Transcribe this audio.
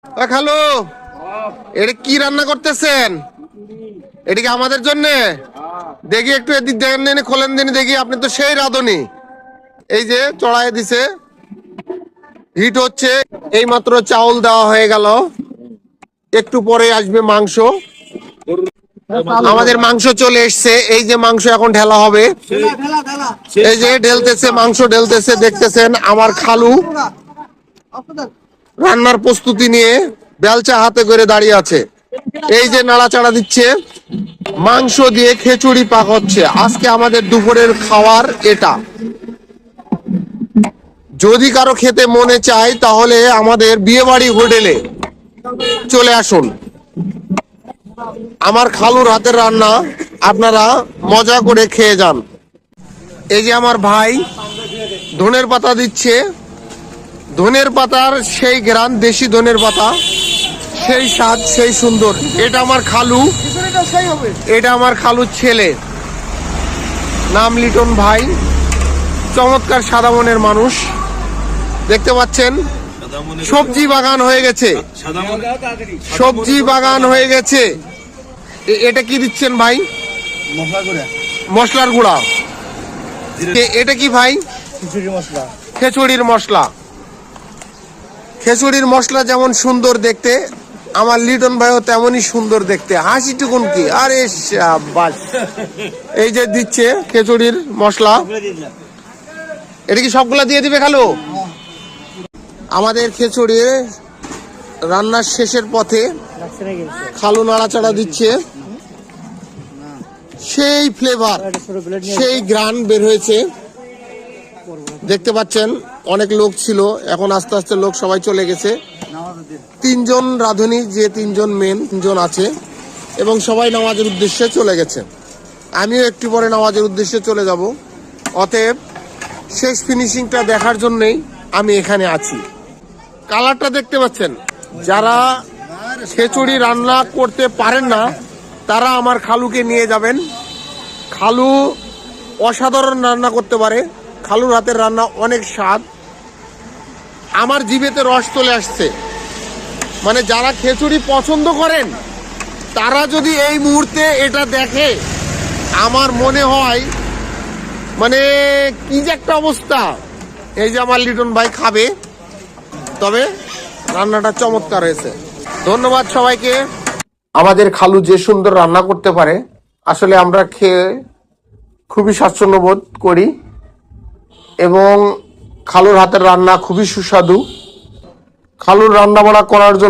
খালু, এটা কি রান্না করতেছেন? এটা কি আমাদের জন্য? দেখি একটু এদিক দেখেন, দিন খোলেন দিন দেখি। আপনি তো সেই রাঁধুনি। এই যে চড়াই দিছে, হিট হচ্ছে। এই মাত্র চাউল দেওয়া হয়ে গেল, একটু পরে আসবে মাংস। আমাদের মাংস চলে এসছে। এই যে মাংস এখন ঢেলা হবে। এই যে ঢেলতেছে, মাংস ঢেলতেছে, দেখতেছেন আমার খালু রান্নার প্রস্তুতি নিয়ে বেলচা হাতে করে দাঁড়িয়ে আছে। এই যে নাড়াচাড়া দিচ্ছে, মাংস দিয়ে খিচুড়ি পাক হচ্ছে। আজকে আমাদের দুপুরের খাবার এটা। যদি কারো খেতে মনে চায় তাহলে আমাদের বিয়েবাড়ি হোটেলে চলে আসুন। আমার খালুর হাতের রান্না আপনারা মজা করে খেয়ে যান। এই যে আমার ভাই ধনের পাতা দিচ্ছে। ধনের পাতার সেই গ্রান, দেশি ধনের পাতা, সেই স্বাদ, সেই সুন্দর। এটা আমার খালু, এটা আমার খালুর ছেলে, নাম লিটন ভাই। চমৎকার সাদা মনের মানুষ। দেখতে পাচ্ছেন সবজি বাগান হয়ে গেছে, সবজি বাগান হয়ে গেছে। এটা কি দিচ্ছেন ভাই? মশলার গুঁড়া। এটা কি ভাই? খিচুড়ির মশলা। খিচুড়ির মশলা যেমন সুন্দর দেখতে, আমার লিটন ভাইও তেমনই সুন্দর দেখতে। হাসিটুকুন কি, আরে শাবাশ। এই যে দিচ্ছে খিচুড়ির মশলা। এটা কি সবগুলা দিয়ে দিবে খালু? আমাদের খিচুড়ি রান্নার শেষের পথে। খালু নাড়াচাড়া দিচ্ছে। সেই ফ্লেভার, সেই গ্রান বের হয়েছে। দেখতে পাচ্ছেন অনেক লোক ছিল, এখন আস্তে আস্তে লোক সবাই চলে গেছে। তিনজন রাঁধুনি, যে তিনজন মেন তিনজন আছে, এবং সবাই নামাজের উদ্দেশ্যে চলে গেছে। আমিও একটু পরে নামাজের উদ্দেশ্যে চলে যাব। অতএব শেষ ফিনিশিংটা দেখার জন্যই আমি এখানে আছি। কালারটা দেখতে পাচ্ছেন। যারা খিচুড়ি রান্না করতে পারেন না তারা আমার খালুকে নিয়ে যাবেন। খালু অসাধারণ রান্না করতে পারে। খালুর হাতের রান্না অনেক স্বাদ। আমার জিভেতে রস চলে আসছে। মানে যারা খিচুড়ি পছন্দ করেন তারা যদি এই মুহূর্তে এটা দেখে, আমার মনে হয় মানে কি যে একটা অবস্থা। এই যে আমার লিটন ভাই খাবে, তবে রান্নাটা চমৎকার হয়েছে। ধন্যবাদ সবাইকে। আমাদের খালু যে সুন্দর রান্না করতে পারে, আসলে আমরা খেয়ে খুবই স্বাচ্ছন্দ্য বোধ করি, এবং খালুর হাতের রান্না খুবই সুস্বাদু। খালুর রান্না বান্না করার জন্য